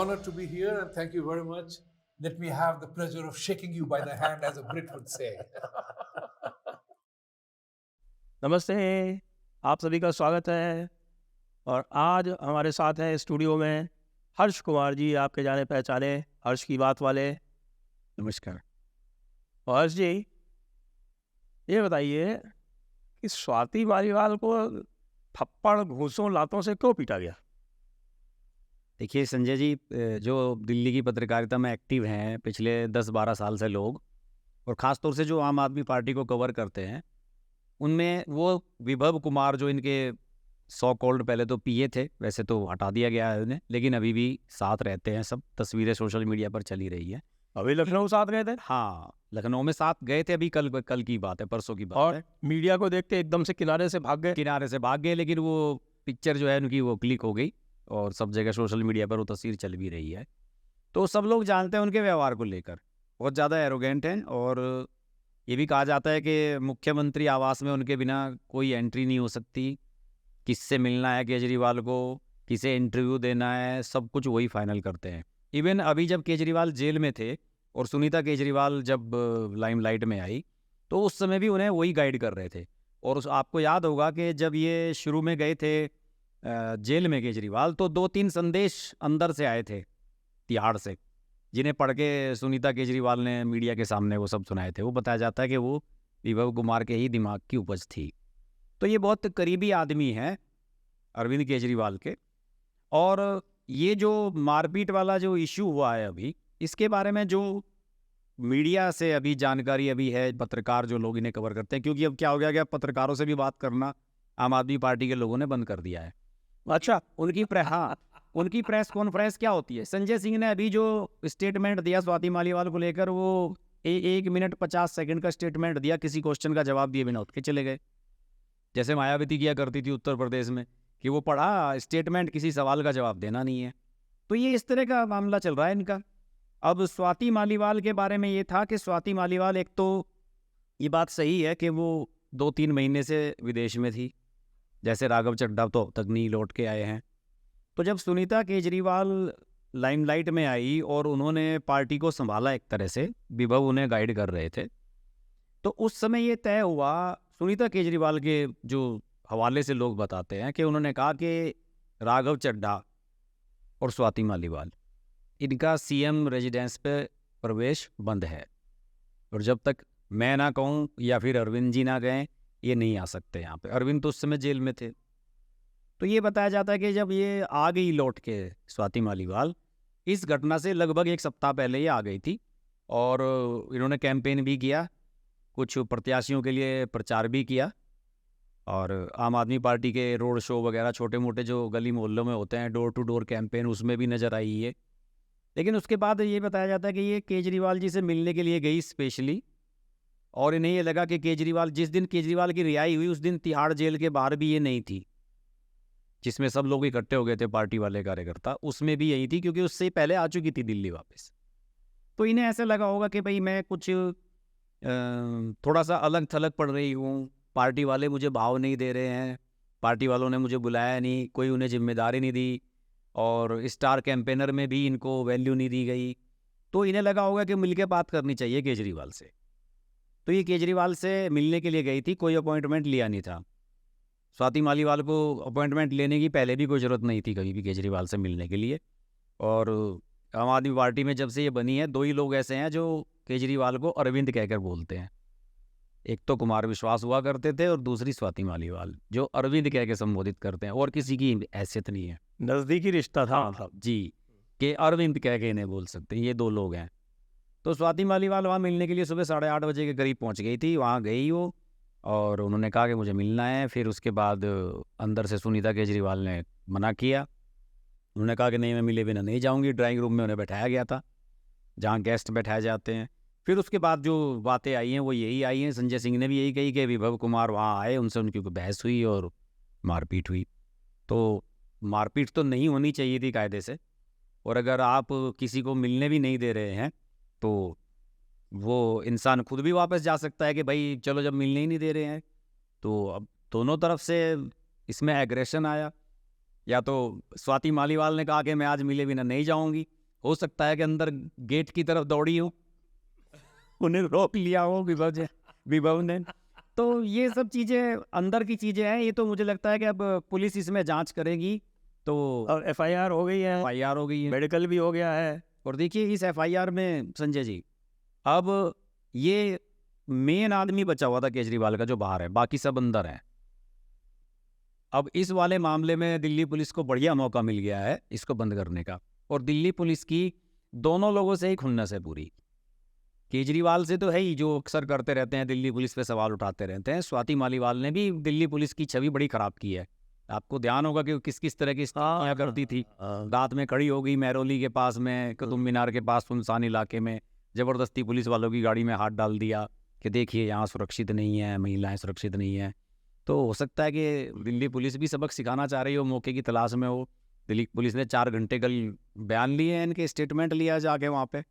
honor to be here and thank you very much. Let me have the pleasure of shaking you by the hand, as a Brit would say. नमस्ते, आप सभी का स्वागत है। और आज हमारे साथ हैं स्टूडियो में हर्ष कुमार जी, आपके जाने पहचाने हर्ष की बात वाले। नमस्कार। हर्ष जी, ये बताइए कि स्वाति मालीवाल को थप्पड़, घूंसों, लातों से क्यों पीटा गया? देखिए संजय जी, जो दिल्ली की पत्रकारिता में एक्टिव हैं पिछले 10-12 साल से लोग, और ख़ास तौर से जो आम आदमी पार्टी को कवर करते हैं, उनमें वो विभव कुमार जो इनके सो कॉल्ड पहले तो पीए थे, वैसे तो हटा दिया गया है उन्हें, लेकिन अभी भी साथ रहते हैं। सब तस्वीरें सोशल मीडिया पर चली रही है। अभी लखनऊ साथ गए थे? हाँ, लखनऊ में साथ गए थे। अभी कल की बात है, परसों की बात और है। मीडिया को देख के एकदम से किनारे से भाग गए। लेकिन वो पिक्चर जो है उनकी वो क्लिक हो गई और सब जगह सोशल मीडिया पर वो तस्वीर चल भी रही है। तो सब लोग जानते हैं उनके व्यवहार को लेकर, बहुत ज़्यादा एरोगेंट हैं। और ये भी कहा जाता है कि मुख्यमंत्री आवास में उनके बिना कोई एंट्री नहीं हो सकती। किससे मिलना है केजरीवाल को, किसे इंटरव्यू देना है, सब कुछ वही फाइनल करते हैं। इवन अभी जब केजरीवाल जेल में थे और सुनीता केजरीवाल जब लाइमलाइट में आई, तो उस समय भी उन्हें वही गाइड कर रहे थे। और आपको याद होगा कि जब ये शुरू में गए थे जेल में केजरीवाल, तो 2-3 संदेश अंदर से आए थे तिहाड़ से, जिन्हें पढ़ के सुनीता केजरीवाल ने मीडिया के सामने वो सब सुनाए थे। वो बताया जाता है कि वो विभव कुमार के ही दिमाग की उपज थी। तो ये बहुत करीबी आदमी हैं अरविंद केजरीवाल के। और ये जो मारपीट वाला जो इशू हुआ है अभी, इसके बारे में जो मीडिया से अभी जानकारी अभी है, पत्रकार जो लोग इन्हें कवर करते हैं, क्योंकि अब क्या हो गया कि अब पत्रकारों से भी बात करना आम आदमी पार्टी के लोगों ने बंद कर दिया है। अच्छा, उनकी प्रेस कॉन्फ्रेंस क्या होती है? संजय सिंह ने अभी जो स्टेटमेंट दिया स्वाति मालीवाल को लेकर, वो 1 मिनट 50 सेकंड का स्टेटमेंट दिया, किसी क्वेश्चन का जवाब दिए बिना उठ के चले गए। जैसे मायावती किया करती थी उत्तर प्रदेश में, कि वो पढ़ा स्टेटमेंट, किसी सवाल का जवाब देना नहीं है। तो ये इस तरह का मामला चल रहा है इनका। अब स्वाति मालीवाल के बारे में ये था कि स्वाति मालीवाल, एक तो ये बात सही है कि वो 2-3 महीने से विदेश में थी, जैसे राघव चड्ढा तो अब तक नहीं लौट के आए हैं। तो जब सुनीता केजरीवाल लाइमलाइट में आई और उन्होंने पार्टी को संभाला एक तरह से, विभव उन्हें गाइड कर रहे थे, तो उस समय ये तय हुआ, सुनीता केजरीवाल के जो हवाले से लोग बताते हैं, कि उन्होंने कहा कि राघव चड्ढा और स्वाति मालीवाल, इनका सीएम रेजिडेंस पे प्रवेश बंद है, और जब तक मैं ना कहूँ या फिर अरविंद जी ना गए, ये नहीं आ सकते यहाँ पे। अरविंद तो उस समय जेल में थे। तो ये बताया जाता है कि जब ये आ गई लौट के स्वाति मालीवाल, इस घटना से लगभग 1 सप्ताह पहले ये आ गई थी, और इन्होंने कैंपेन भी किया, कुछ प्रत्याशियों के लिए प्रचार भी किया, और आम आदमी पार्टी के रोड शो वगैरह छोटे मोटे जो गली मोहल्लों में होते हैं, डोर टू डोर कैंपेन, उसमें भी नज़र आई है। लेकिन उसके बाद ये बताया जाता है कि ये केजरीवाल जी से मिलने के लिए गई स्पेशली, और इन्हें ये लगा कि केजरीवाल, जिस दिन केजरीवाल की रिहाई हुई उस दिन तिहाड़ जेल के बाहर भी ये नहीं थी, जिसमें सब लोग इकट्ठे हो गए थे पार्टी वाले कार्यकर्ता, उसमें भी यही थी, क्योंकि उससे पहले आ चुकी थी दिल्ली वापस। तो इन्हें ऐसा लगा होगा कि भाई मैं कुछ थोड़ा सा अलग थलग पड़ रही हूँ, पार्टी वाले मुझे भाव नहीं दे रहे हैं, पार्टी वालों ने मुझे बुलाया नहीं, कोई उन्हें जिम्मेदारी नहीं दी, और स्टार कैंपेनर में भी इनको वैल्यू नहीं दी गई। तो इन्हें लगा होगा कि मिलके बात करनी चाहिए केजरीवाल से। तो ये केजरीवाल से मिलने के लिए गई थी, कोई अपॉइंटमेंट लिया नहीं था। स्वाति मालीवाल को अपॉइंटमेंट लेने की पहले भी कोई ज़रूरत नहीं थी कभी भी केजरीवाल से मिलने के लिए। और आम आदमी पार्टी में जब से ये बनी है, 2 ही लोग ऐसे हैं जो केजरीवाल को अरविंद कहकर बोलते हैं। एक तो कुमार विश्वास हुआ करते थे, और दूसरी स्वाति मालीवाल, जो अरविंद कह के संबोधित करते हैं, और किसी की हैसियत नहीं है। नज़दीकी रिश्ता था जी, कि अरविंद कह के इन्हें बोल सकते हैं, ये 2 लोग हैं। तो स्वाति मालीवाल वहाँ मिलने के लिए सुबह 8:30 बजे के करीब पहुँच गई थी। वहाँ गई वो, और उन्होंने कहा कि मुझे मिलना है। फिर उसके बाद अंदर से सुनीता केजरीवाल ने मना किया। उन्होंने कहा कि नहीं, मैं मिले बिना नहीं जाऊंगी। ड्राइंग रूम में उन्हें बैठाया गया था, जहाँ गेस्ट बैठाए जाते हैं। फिर उसके बाद जो बातें आई हैं वो यही आई हैं। संजय सिंह ने भी यही कही कि विभव कुमार वहाँ आए, उनसे उनकी कोई बहस हुई और मारपीट हुई। तो मारपीट तो नहीं होनी चाहिए थी कायदे से, और अगर आप किसी को मिलने भी नहीं दे रहे हैं तो वो इंसान खुद भी वापस जा सकता है कि भाई चलो, जब मिलने ही नहीं दे रहे हैं। तो अब दोनों तरफ से इसमें एग्रेशन आया। या तो स्वाति मालीवाल ने कहा कि मैं आज मिले बिना नहीं जाऊंगी, हो सकता है कि अंदर गेट की तरफ दौड़ी हो, उन्हें रोक लिया हो विभव ने। तो ये सब चीज़ें अंदर की चीज़ें हैं। ये तो मुझे लगता है कि अब पुलिस इसमें जांच करेगी। तो और एफआईआर हो गई है, एफआईआर हो गई है, मेडिकल भी हो गया है। और देखिए इस एफआईआर में संजय जी, अब ये मेन आदमी बचा हुआ था केजरीवाल का जो बाहर है, बाकी सब अंदर हैं। अब इस वाले मामले में दिल्ली पुलिस को बढ़िया मौका मिल गया है इसको बंद करने का। और दिल्ली पुलिस की दोनों लोगों से ही खुन्नस है पूरी। केजरीवाल से तो है ही, जो अक्सर करते रहते हैं, दिल्ली पुलिस पे सवाल उठाते रहते हैं। स्वाति मालीवाल ने भी दिल्ली पुलिस की छवि बड़ी खराब की है। आपको ध्यान होगा कि किस किस तरह की स्थितियां करती थी। रात में खड़ी हो गई मेहरौली के पास में, कुतुब मीनार के पास सुनसान इलाके में, जबरदस्ती पुलिस वालों की गाड़ी में हाथ डाल दिया कि देखिए यहाँ सुरक्षित नहीं है, महिलाएं सुरक्षित नहीं है। तो हो सकता है कि दिल्ली पुलिस भी सबक सिखाना चाह रही हो, मौके की तलाश में हो। दिल्ली पुलिस ने 4 घंटे कल बयान लिए हैं, इनके स्टेटमेंट लिया जाके वहाँ पे।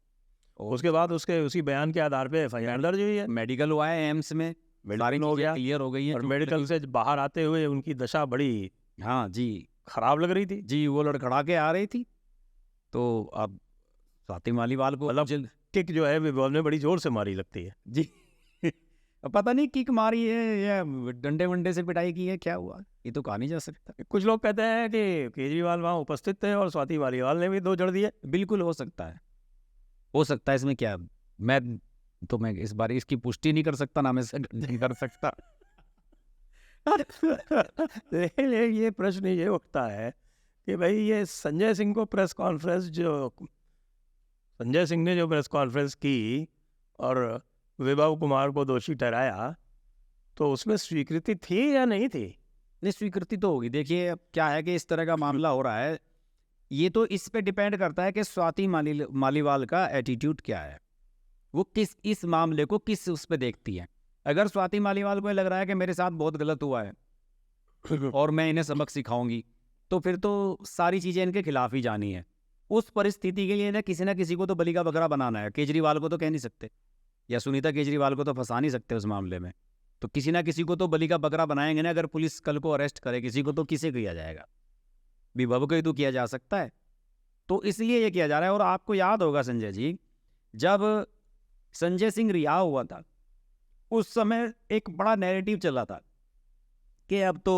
उसके बाद उसी बयान के आधार पे एफआईआर दर्ज हुई है। मेडिकल हुआ है एम्स में, मेडिकल हो गया, क्लियर हो गई है। और मेडिकल से बाहर आते हुए उनकी दशा बड़ी हाँ जी खराब लग रही थी जी, वो लड़खड़ा के आ रही थी। तो अब स्वाति मालीवाल को मतलब किक जो है विभव ने बड़ी जोर से मारी लगती है जी पता नहीं किक मारी है या डंडे वंडे से पिटाई की है, क्या हुआ ये तो कहा नहीं जा सकता। कुछ लोग कहते हैं कि केजरीवाल वहाँ उपस्थित थे और स्वाति मालीवाल ने भी 2 जड़ दिए। बिल्कुल हो सकता है, हो सकता है। इसमें क्या, मैं इस बार इसकी पुष्टि नहीं कर सकता, ना मैं नहीं कर सकता। लेकिन ये प्रश्न ये उठता है कि भाई ये संजय सिंह ने जो प्रेस कॉन्फ्रेंस की और विभव कुमार को दोषी ठहराया, तो उसमें स्वीकृति थी या नहीं थी? नहीं, स्वीकृति तो होगी। देखिए अब क्या है कि इस तरह का मामला हो रहा है, ये तो इस पे डिपेंड करता है कि स्वाति मालीवाल का एटीट्यूड क्या है, वो इस मामले को किस उस पे देखती है। अगर स्वाति मालीवाल को लग रहा है कि मेरे साथ बहुत गलत हुआ है और मैं इन्हें सबक सिखाऊंगी, तो फिर तो सारी चीज़ें इनके खिलाफ ही जानी है। उस परिस्थिति के लिए ना किसी को तो बलि का बकरा बनाना है। केजरीवाल को तो कह नहीं सकते, या सुनीता केजरीवाल को तो फंसा नहीं सकते उस मामले में। तो किसी ना किसी को तो बलि का बकरा बनाएंगे ना। अगर पुलिस कल को अरेस्ट करे किसी को, तो किसे किया जाएगा? विभव को ही तो किया जा सकता है। तो इसलिए ये किया जा रहा है। और आपको याद होगा संजय जी, जब संजय सिंह रिहा हुआ था उस समय एक बड़ा नैरेटिव चला था कि अब तो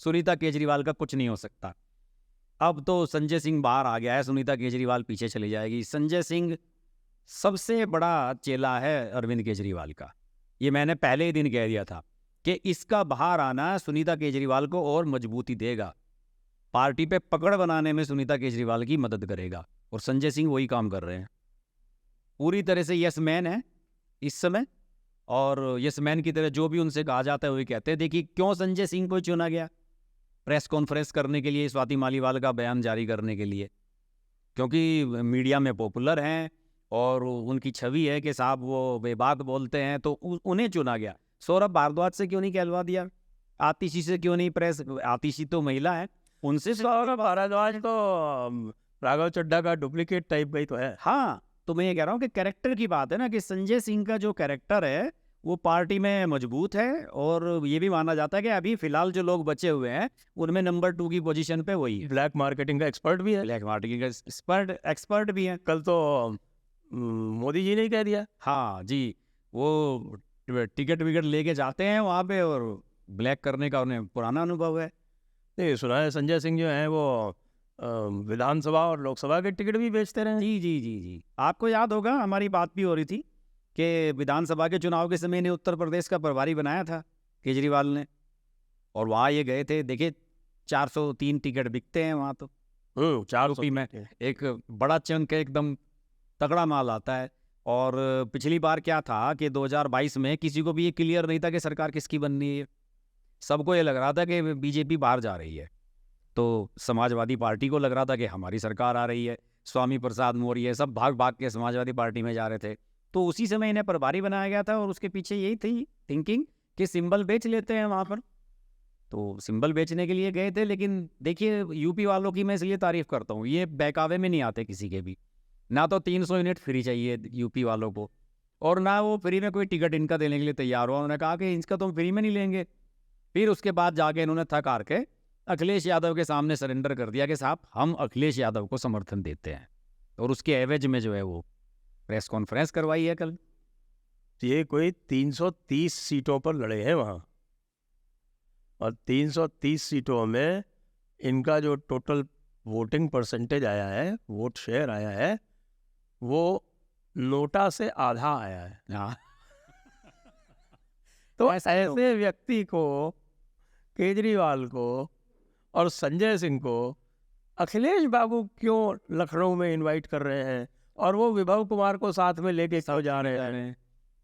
सुनीता केजरीवाल का कुछ नहीं हो सकता, अब तो संजय सिंह बाहर आ गया है, सुनीता केजरीवाल पीछे चली जाएगी। संजय सिंह सबसे बड़ा चेला है अरविंद केजरीवाल का। ये मैंने पहले ही दिन कह दिया था कि इसका बाहर आना सुनीता केजरीवाल को और मजबूती देगा, पार्टी पे पकड़ बनाने में सुनीता केजरीवाल की मदद करेगा। और संजय सिंह वही काम कर रहे हैं, पूरी तरह से यस मैन है इस समय। और यस मैन की तरह जो भी उनसे कहा जाता है वही कहते हैं। देखिए क्यों संजय सिंह को चुना गया प्रेस कॉन्फ्रेंस करने के लिए, स्वाति मालीवाल का बयान जारी करने के लिए, क्योंकि मीडिया में पॉपुलर हैं और उनकी छवि है कि साहब वो बेबाक बोलते हैं, तो उन्हें चुना गया। सौरभ भारद्वाज से क्यों नहीं कहलवा दिया? आतिशी से क्यों नहीं? प्रेस आतिशी तो महिला है, उनसे। सौरभ भारद्वाज तो राघव चड्ढा का डुप्लीकेट टाइप का ही तो है। हाँ, तो मैं ये कह रहा हूँ कि कैरेक्टर की बात है ना, कि संजय सिंह का जो कैरेक्टर है वो पार्टी में मजबूत है। और ये भी माना जाता है कि अभी फिलहाल जो लोग बचे हुए हैं उनमें नंबर 2 की पोजीशन पे वही है। ब्लैक मार्केटिंग का एक्सपर्ट भी है, ब्लैक मार्केटिंग का एक्सपर्ट भी है। कल तो मोदी जी ने कह दिया। हाँ जी, वो टिकट विकट लेके जाते हैं वहाँ पे और ब्लैक करने का उन्हें पुराना अनुभव है। नहीं, सुना है संजय सिंह जो है वो विधानसभा और लोकसभा के टिकट भी बेचते रहे। जी जी जी जी, आपको याद होगा हमारी बात भी हो रही थी कि विधानसभा के चुनाव के समय ने उत्तर प्रदेश का प्रभारी बनाया था केजरीवाल ने, और वहाँ ये गए थे। देखिए 403 टिकट बिकते हैं वहाँ तो 400 में एक बड़ा चंक एकदम तगड़ा माल आता है। और पिछली बार क्या था कि 2022 में किसी को भी ये क्लियर नहीं था कि सरकार किसकी बननी है। सबको ये लग रहा था कि बीजेपी बाहर जा रही है, तो समाजवादी पार्टी को लग रहा था कि हमारी सरकार आ रही है। स्वामी प्रसाद मौर्य सब भाग भाग के समाजवादी पार्टी में जा रहे थे, तो उसी समय इन्हें प्रभारी बनाया गया था। और उसके पीछे यही थी थिंकिंग कि सिंबल बेच लेते हैं वहाँ पर, तो सिंबल बेचने के लिए गए थे। लेकिन देखिए यूपी वालों की मैं इसलिए तारीफ करता हूँ, ये बहकावे में नहीं आते किसी के भी। ना तो 300 यूनिट फ्री चाहिए यूपी वालों को, और ना वो फ्री में कोई टिकट इनका देने के लिए तैयार हुआ। उन्होंने कहा कि इसका तो हम फ्री में नहीं लेंगे। फिर उसके बाद जाके इन्होंने थक हार के अखिलेश यादव के सामने सरेंडर कर दिया कि साहब हम अखिलेश यादव को समर्थन देते हैं। और उसके एवज में जो है वो प्रेस कॉन्फ्रेंस करवाई है कल। ये कोई 330 सीटों पर लड़े हैं वहाँ, और 330 सीटों में इनका जो टोटल वोटिंग परसेंटेज आया है, वोट शेयर आया है, वो नोटा से आधा आया है। हाँ, तो ऐसा तो- ऐसे व्यक्ति को, केजरीवाल को और संजय सिंह को अखिलेश बाबू क्यों लखनऊ में इनवाइट कर रहे हैं, और वो विभव कुमार को साथ में लेके क्यों जा रहे हैं?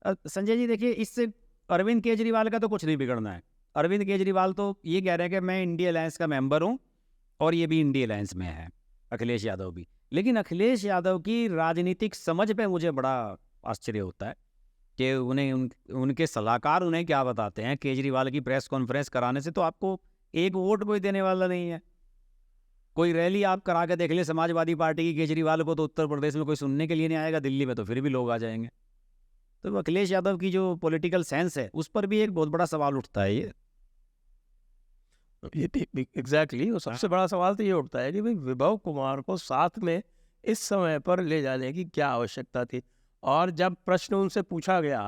संजय जी देखिए, इससे अरविंद केजरीवाल का तो कुछ नहीं बिगड़ना है। अरविंद केजरीवाल तो ये कह रहे हैं कि मैं इंडिया अलायंस का मेंबर हूँ, और ये भी इंडिया अलायंस में है, अखिलेश यादव भी। लेकिन अखिलेश यादव की राजनीतिक समझ पे मुझे बड़ा आश्चर्य होता है कि उनके सलाहकार उन्हें क्या बताते हैं। केजरीवाल की प्रेस कॉन्फ्रेंस कराने से तो आपको एक वोट कोई देने वाला नहीं है। कोई रैली आप करा के देख ले समाजवादी पार्टी की केजरीवाल को, तो उत्तर प्रदेश में कोई सुनने के लिए नहीं आएगा, दिल्ली में तो फिर भी लोग आ जाएंगे। तो अखिलेश यादव की जो पॉलिटिकल सेंस है उस पर भी एक बहुत बड़ा सवाल उठता है। ये एग्जैक्टली वो सबसे बड़ा सवाल तो ये उठता है कि भाई विभव कुमार को साथ में इस समय पर ले जाने की क्या आवश्यकता थी। और जब प्रश्न उनसे पूछा गया,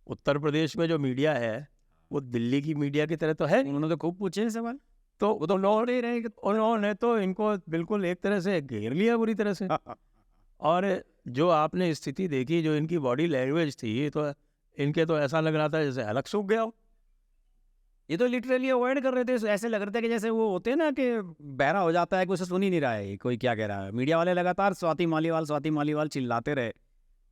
उत्तर प्रदेश में जो मीडिया है वो दिल्ली की मीडिया की तरह तो है नहीं, उन्होंने तो खूब पूछे हैं सवाल, तो उन्होंने तो इनको बिल्कुल एक तरह से घेर लिया बुरी तरह से। और जो आपने स्थिति देखी, जो इनकी बॉडी लैंग्वेज थी, तो इनके तो ऐसा लग रहा था जैसे हलक सूख गया हो। ये तो लिटरली अवॉइड कर रहे थे। ऐसे लग रहा था कि जैसे वो होते हैं ना कि बहरा हो जाता है कि उसे सुन ही नहीं रहा है कोई क्या कह रहा है। मीडिया वाले लगातार स्वाति मालीवाल चिल्लाते रहे,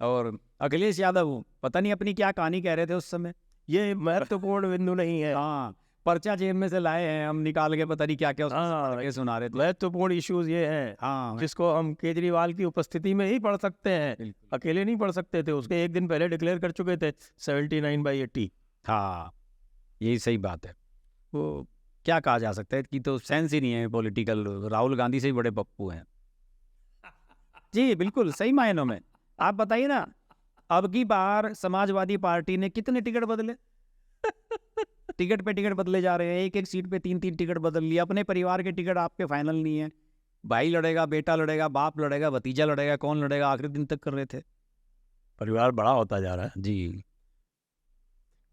और अखिलेश यादव पता नहीं अपनी क्या कहानी कह रहे थे उस समय। ये महत्वपूर्ण बिंदु नहीं है। हाँ, पर्चा जेब में से लाए हैं हम निकाल के, पता नहीं क्या क्या सुना रहे थे। महत्वपूर्ण इश्यूज ये हैं, हाँ, जिसको हम केजरीवाल की उपस्थिति में ही पढ़ सकते हैं, अकेले नहीं पढ़ सकते थे। उसके एक दिन पहले डिक्लेयर कर चुके थे 79/80। हाँ, यही सही बात है। वो क्या कहा जा सकता है कि तो सेंस ही नहीं है पॉलिटिकल। राहुल गांधी से ही बड़े पप्पू हैं जी, बिल्कुल सही मायनों में। आप बताइए ना, अब की बार समाजवादी पार्टी ने कितने टिकट बदले? टिकट पे टिकट बदले जा रहे हैं, एक एक सीट पे 3-3 टिकट बदल लिया। अपने परिवार के टिकट आपके फाइनल नहीं है। भाई लड़ेगा, बेटा लड़ेगा, बाप लड़ेगा, भतीजा लड़ेगा, कौन लड़ेगा, आखिरी दिन तक कर रहे थे। परिवार बड़ा होता जा रहा है जी।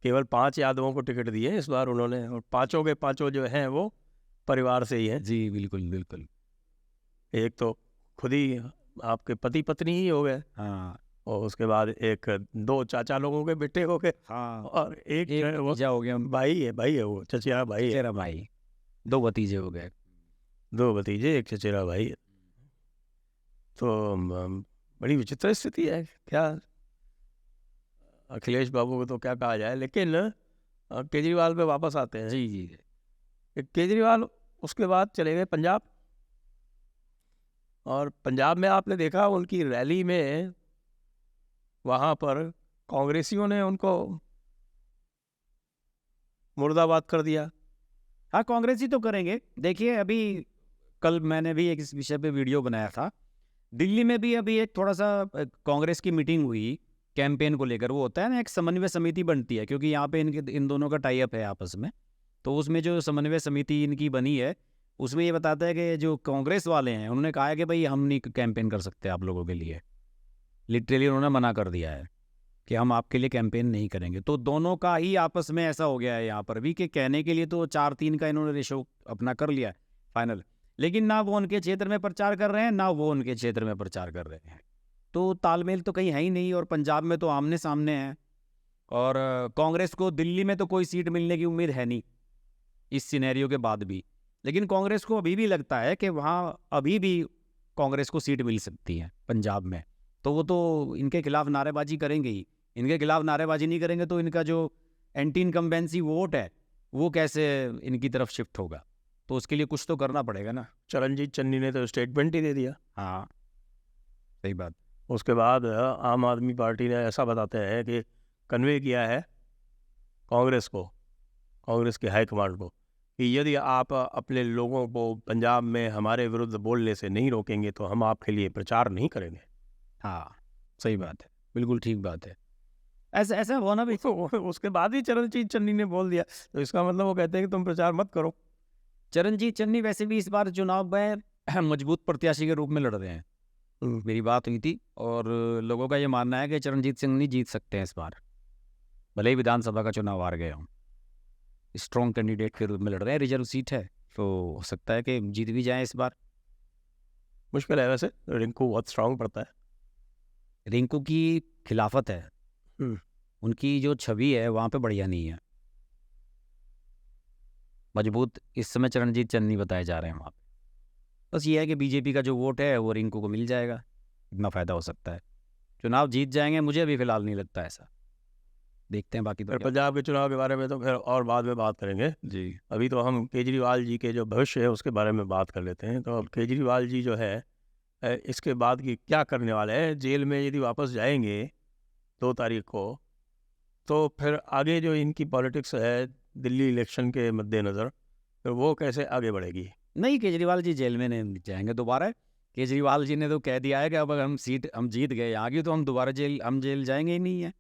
केवल 5 यादवों को टिकट दिए इस बार उन्होंने, और पांचों के पांचों जो हैं वो परिवार से ही हैं। जी बिल्कुल बिल्कुल। एक तो खुद ही आपके पति पत्नी ही हो गए, हाँ, और उसके बाद एक 2 चाचा लोगों के बेटे हो गए, हाँ, और एक जो है वो भतीजा हो गया, भाई है वो चचेरा भाई है। चचेरा भाई, 2 भतीजे हो गए। 2 भतीजे, एक चचेरा भाई। तो बड़ी विचित्र स्थिति है। क्या अखिलेश बाबू को तो क्या कहा जाए। लेकिन केजरीवाल पे वापस आते हैं। जी जी। केजरीवाल उसके बाद चले गए पंजाब, और पंजाब में आपने देखा उनकी रैली में, वहाँ पर कांग्रेसियों ने उनको मुर्दाबाद कर दिया। हाँ, कांग्रेस ही तो करेंगे। देखिए, अभी कल मैंने भी एक इस विषय पे वीडियो बनाया था। दिल्ली में भी अभी एक थोड़ा सा कांग्रेस की मीटिंग हुई कैंपेन को लेकर। वो होता है ना, एक समन्वय समिति बनती है, क्योंकि यहाँ पे इन दोनों का टाई अप है आपस में। तो उसमें जो समन्वय समिति इनकी बनी है, उसमें ये बताता है कि जो कांग्रेस वाले हैं उन्होंने कहा है कि भाई हम नहीं कैंपेन कर सकते आप लोगों के लिए। लिटरली उन्होंने मना कर दिया है कि हम आपके लिए कैंपेन नहीं करेंगे। तो दोनों का ही आपस में ऐसा हो गया है यहाँ पर भी कि कहने के लिए तो 4-3 का इन्होंने रेशो अपना कर लिया है फाइनल, लेकिन ना वो उनके क्षेत्र में प्रचार कर रहे हैं, ना वो उनके क्षेत्र में प्रचार कर रहे हैं। तो तालमेल तो कहीं है ही नहीं। और पंजाब में तो आमने सामने है, और कांग्रेस को दिल्ली में तो कोई सीट मिलने की उम्मीद है नहीं इस सिनेरियो के बाद भी। लेकिन कांग्रेस को अभी भी लगता है कि वहाँ अभी भी कांग्रेस को सीट मिल सकती है पंजाब में। तो वो तो इनके खिलाफ नारेबाजी करेंगे ही। इनके खिलाफ नारेबाजी नहीं करेंगे तो इनका जो एंटी इनकम्बेंसी वोट है वो कैसे इनकी तरफ शिफ्ट होगा। तो उसके लिए कुछ तो करना पड़ेगा ना। चरणजीत चन्नी ने तो स्टेटमेंट ही दे दिया। हाँ, सही बात। उसके बाद आम आदमी पार्टी ने ऐसा बताते हैं कि कन्वे किया है कांग्रेस को, कांग्रेस के हाईकमांड को, कि यदि आप अपने लोगों को पंजाब में हमारे विरुद्ध बोलने से नहीं रोकेंगे तो हम आपके लिए प्रचार नहीं करेंगे। हाँ, सही बात है, बिल्कुल ठीक बात है। ऐसा ऐसा होना भी। तो उसके बाद ही चरणजीत चन्नी ने बोल दिया, तो इसका मतलब वो कहते हैं कि तुम प्रचार मत करो। चरणजीत चन्नी वैसे भी इस बार चुनाव में मजबूत प्रत्याशी के रूप में लड़ रहे हैं। मेरी बात हुई थी, और लोगों का ये मानना है कि चरणजीत सिंह नहीं जीत सकते हैं इस बार, भले ही विधानसभा का चुनाव हार गए हों। स्ट्रॉन्ग कैंडिडेट के रूप में लड़ रहे हैं, रिजर्व सीट है, तो हो सकता है कि जीत भी जाएं इस बार। मुश्किल है वैसे, रिंकू बहुत स्ट्रांग पड़ता है। रिंकू की खिलाफत है, उनकी जो छवि है वहाँ पे बढ़िया नहीं है। मजबूत इस समय चरणजीत चन्नी बताए जा रहे हैं वहाँ पे। बस ये है कि बीजेपी का जो वोट है वो रिंकू को मिल जाएगा, इतना फ़ायदा हो सकता है। चुनाव जीत जाएंगे, मुझे अभी फिलहाल नहीं लगता ऐसा, देखते हैं बाकी तो फिर क्या। पंजाब के चुनाव के बारे में तो फिर और बाद में बात करेंगे। जी अभी तो हम केजरीवाल जी के जो भविष्य है उसके बारे में बात कर लेते हैं। तो अब केजरीवाल जी जो है इसके बाद की क्या करने वाले हैं? जेल में यदि वापस जाएंगे 2 तारीख को, तो फिर आगे जो इनकी पॉलिटिक्स है दिल्ली इलेक्शन के मद्देनज़र, फिर वो कैसे आगे बढ़ेगी? नहीं, केजरीवाल जी जेल में नहीं जाएंगे दोबारा। केजरीवाल जी ने तो कह दिया है कि अब अगर हम जीत गए यहाँ की, तो हम दोबारा जेल जाएंगे ही नहीं है।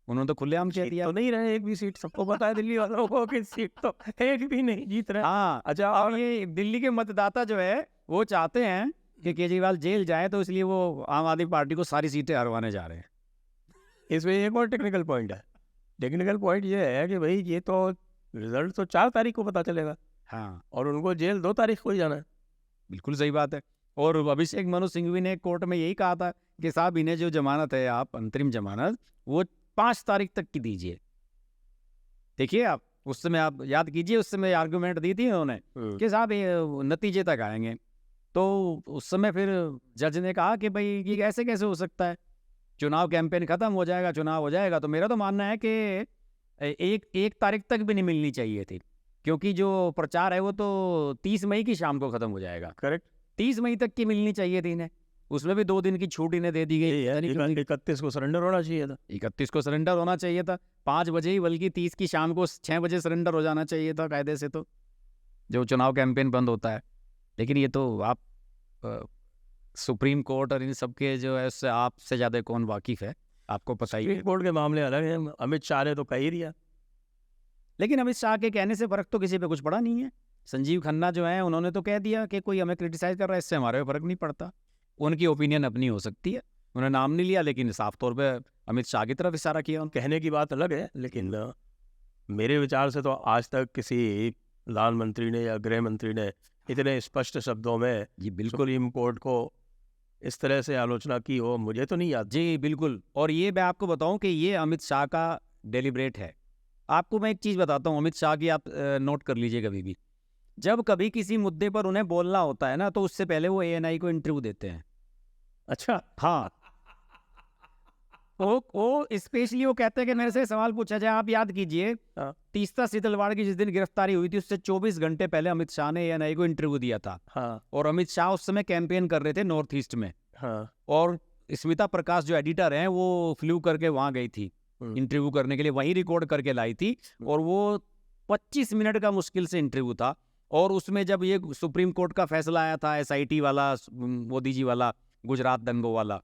उन्होंने तो खुलेआम कह जीत दिया। तो नहीं रहे एक भी सीट, सबको पता है दिल्ली वालों को कि सीट तो एक भी नहीं जीत रहे। हाँ, अच्छा, और ये दिल्ली के मतदाता जो है वो चाहते हैं कि केजरीवाल जेल जाए, तो इसलिए वो आम आदमी पार्टी को सारी सीटें हरवाने जा रहे हैं। इसमें एक और टेक्निकल पॉइंट है। टेक्निकल पॉइंट ये है कि भाई ये तो रिजल्ट तो 4 तारीख को पता चलेगा हाँ, और उनको जेल 2 तारीख को ही जाना है। बिल्कुल सही बात है। और अभिषेक मनु सिंघवी ने कोर्ट में यही कहा था कि साहब इन्हें जो जमानत है, आप अंतरिम जमानत, वो 5 तारीख तक की दीजिए। देखिए आप उस समय आप याद कीजिए, उस समय आर्गूमेंट दी थी उन्होंने कि साहब ये नतीजे तक आएंगे। तो उस समय फिर जज ने कहा कि भाई ये ऐसे कैसे हो सकता है, चुनाव कैंपेन खत्म हो जाएगा, चुनाव हो जाएगा। तो मेरा तो मानना है कि एक तारीख तक भी नहीं मिलनी चाहिए थी, क्योंकि जो प्रचार है वो तो 30 मई की शाम को खत्म हो जाएगा। करेक्ट। 30 मई तक की मिलनी चाहिए थी इन्हें, उसमें भी 2 दिन की छूट इन्हें दे दी गई। 31 को सरेंडर होना चाहिए था। 31 को सरेंडर होना चाहिए था, 5 बजे ही, बल्कि 30 की शाम को 6 बजे सरेंडर हो जाना चाहिए था कायदे से, तो जो चुनाव कैंपेन बंद होता है। लेकिन ये तो आप सुप्रीम कोर्ट और इन सब के जो है उससे आपसे ज़्यादा कौन वाकिफ़ है, आपको पता ही है। सुप्रीम कोर्ट के मामले अलग हैं, अमित शाह ने तो कह ही दिया। लेकिन अमित शाह के कहने से फ़र्क तो किसी पे कुछ पड़ा नहीं है। संजीव खन्ना जो है उन्होंने तो कह दिया कि कोई हमें क्रिटिसाइज़ कर रहा है, इससे हमारे पे फ़र्क नहीं पड़ता। उनकी ओपिनियन अपनी हो सकती है, उन्होंने नाम नहीं लिया, लेकिन साफ तौर पे अमित शाह की तरफ इशारा किया उन्होंने। कहने की बात अलग है, लेकिन मेरे विचार से तो आज तक किसी लाल मंत्री ने या गृह मंत्री ने इतने स्पष्ट शब्दों में जी बिल्कुल, सुप्रीम कोर्ट को इस तरह से आलोचना की हो, मुझे तो नहीं याद। जी बिल्कुल। और ये मैं आपको बताऊं कि ये अमित शाह का डेलिब्रेट है। आपको मैं एक चीज़ बताता हूँ, अमित शाह की आप नोट कर लीजिए कभी भी, जब कभी किसी मुद्दे पर उन्हें बोलना होता है ना, तो उससे पहले वो ANI को इंटरव्यू देते हैं। अच्छा, हाँ, वो स्पेशली वो कहते हैं कि मेरे से सवाल पूछा जाए। आप याद कीजिए, हाँ। तीस्ता सीतलवाड़ की जिस दिन गिरफ्तारी हुई थी, उससे 24 घंटे पहले अमित शाह ने ANI को इंटरव्यू दिया था। हाँ और अमित शाह उस समय कैंपेन कर रहे थे नॉर्थ ईस्ट में, हाँ। और स्मिता प्रकाश जो एडिटर हैं वो फ्लू करके वहां गई थी इंटरव्यू करने के लिए, वहीं रिकॉर्ड करके लाई थी। और वो 25 मिनट का मुश्किल से इंटरव्यू था। और उसमें जब ये सुप्रीम कोर्ट का फैसला आया था, SIT वाला, मोदी जी वाला, गुजरात दंगों वाला,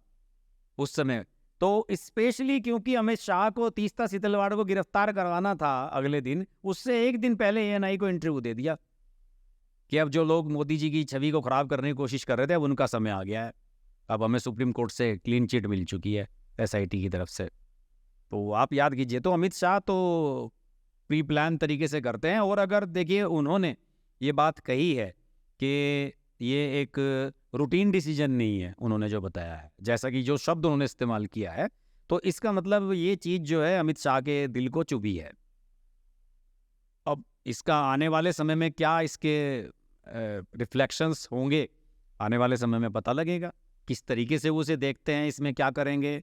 उस समय तो स्पेशली क्योंकि अमित शाह को तीस्ता सीतलवाड़ को गिरफ्तार करवाना था अगले दिन, उससे एक दिन पहले ANI को इंटरव्यू दे दिया कि अब जो लोग मोदी जी की छवि को खराब करने की कोशिश कर रहे थे, अब उनका समय आ गया है, अब हमें सुप्रीम कोर्ट से क्लीन चिट मिल चुकी है SIT की तरफ से। तो आप याद कीजिए, तो अमित शाह तो प्री प्लान तरीके से करते हैं। और अगर देखिए उन्होंने ये बात कही है कि ये एक रूटीन डिसीजन नहीं है, उन्होंने जो बताया है, जैसा कि जो शब्द उन्होंने इस्तेमाल किया है, तो इसका मतलब ये चीज़ जो है अमित शाह के दिल को चुभी है। अब इसका आने वाले समय में क्या इसके रिफ्लेक्शंस होंगे, आने वाले समय में पता लगेगा किस तरीके से वो उसे देखते हैं, इसमें क्या करेंगे,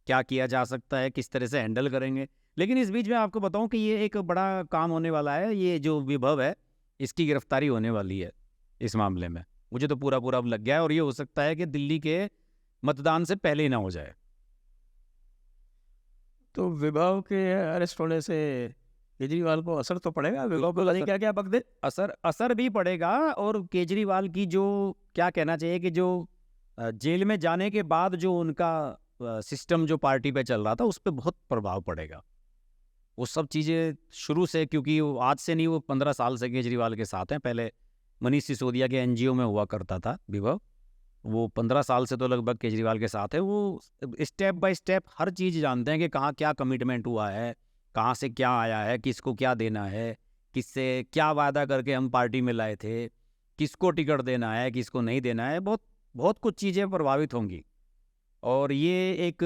क्या किया जा सकता है, किस तरह से हैंडल करेंगे। लेकिन इस बीच में आपको बताऊं कि ये एक बड़ा काम होने वाला है, ये जो विभव है इसकी गिरफ्तारी होने वाली है इस मामले में, मुझे तो पूरा अब लग गया है। और ये हो सकता है कि दिल्ली के मतदान से पहले ही ना हो जाए। तो विभव के अरेस्ट होने से केजरीवाल को असर तो पड़ेगा, विभव को नहीं क्या क्या बक दे। असर भी पड़ेगा, और केजरीवाल की जो क्या कहना चाहिए कि जो जेल में जाने के बाद जो उनका सिस्टम जो पार्टी पे चल रहा था, उस पर बहुत प्रभाव पड़ेगा। वो सब चीज़ें शुरू से, क्योंकि वो आज से नहीं, वो 15 साल से केजरीवाल के साथ हैं। पहले मनीष सिसोदिया के NGO में हुआ करता था विभव, वो 15 साल से तो लगभग केजरीवाल के साथ है। वो स्टेप बाय स्टेप हर चीज़ जानते हैं कि कहाँ क्या कमिटमेंट हुआ है, कहाँ से क्या आया है, किसको क्या देना है, किससे क्या वादा करके हम पार्टी में लाए थे, किसको टिकट देना है, किसको नहीं देना है। बहुत बहुत कुछ चीज़ें प्रभावित होंगी। और ये एक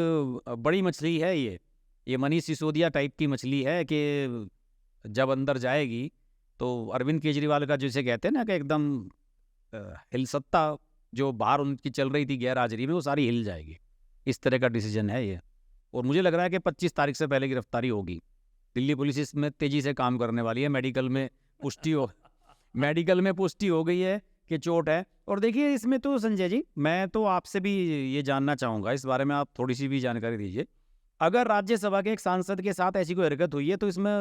बड़ी मछली है ये मनीष सिसोदिया टाइप की मछली है कि जब अंदर जाएगी तो अरविंद केजरीवाल का जिसे कहते हैं ना कि एकदम हिलसत्ता जो बाहर उनकी चल रही थी गैर हाजिरी में, वो सारी हिल जाएगी। इस तरह का डिसीजन है ये। और मुझे लग रहा है कि 25 तारीख से पहले गिरफ्तारी होगी। दिल्ली पुलिस इसमें तेजी से काम करने वाली है। मेडिकल में पुष्टि हो गई है कि चोट है। और देखिए इसमें तो संजय जी, मैं तो आपसे भी ये जानना चाहूँगा, इस बारे में आप थोड़ी सी भी जानकारी दीजिए। अगर राज्यसभा के एक सांसद के साथ ऐसी कोई हरकत हुई है तो इसमें